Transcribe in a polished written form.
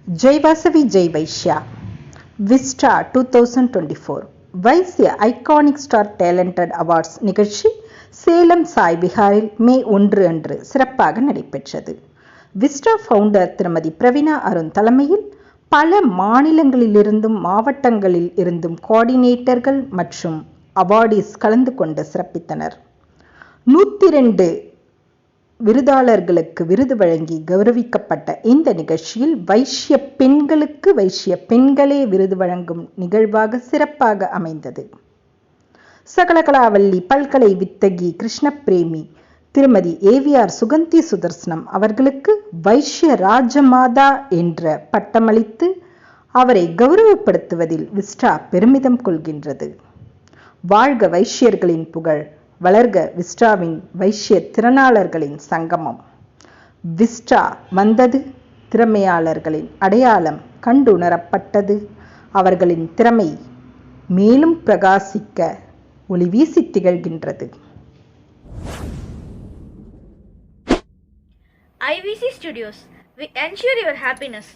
Jai Vasavi Jai Vaishya Vista 2024 Vaishya iconic star talented awards நிகழ்ச்சி சேலம் சாய் விஹாரில் மே 1 அன்று சிறப்பாக நடைபெற்றது. விஸ்டா ஃபவுண்டர் திருமதி பிரவீனா அருண் தலைமையில் பல மாநிலங்களிலிருந்தும் மாவட்டங்களில் இருந்தும் கோஆர்டினேட்டர்கள் மற்றும் அவார்டீஸ் கலந்து கொண்டு சிறப்பித்தனர். 102 விருதாளர்களுக்கு விருது வழங்கி கௌரவிக்கப்பட்ட இந்த நிகழ்ச்சியில் வைஷ்ய பெண்களுக்கு வைஷ்ய பெண்களே விருது வழங்கும் நிகழ்வாக சிறப்பாக அமைந்தது. சகலகலாவல்லி பல்கலை வித்தகி கிருஷ்ணபிரேமி திருமதி ஏவிஆர் சுகந்தி சுதர்சனம் அவர்களுக்கு வைஷ்ய ராஜமாதா என்ற பட்டமளித்து அவரை கௌரவப்படுத்துவதில் விஸ்டா பெருமிதம் கொள்கின்றது. வாழ்க வைஷ்யர்களின் புகழ், வளர்க விஸ்டாவின் வைஷ்ய திறனாளர்களின் சங்கமம். விஸ்டா வந்தது, திறமையாளர்களின் அடையாளம் கண்டுணரப்பட்டது. அவர்களின் திறமை மேலும் பிரகாசிக்க ஒளி வீசி திகழ்கின்றது. IVC Studios, we ensure your happiness.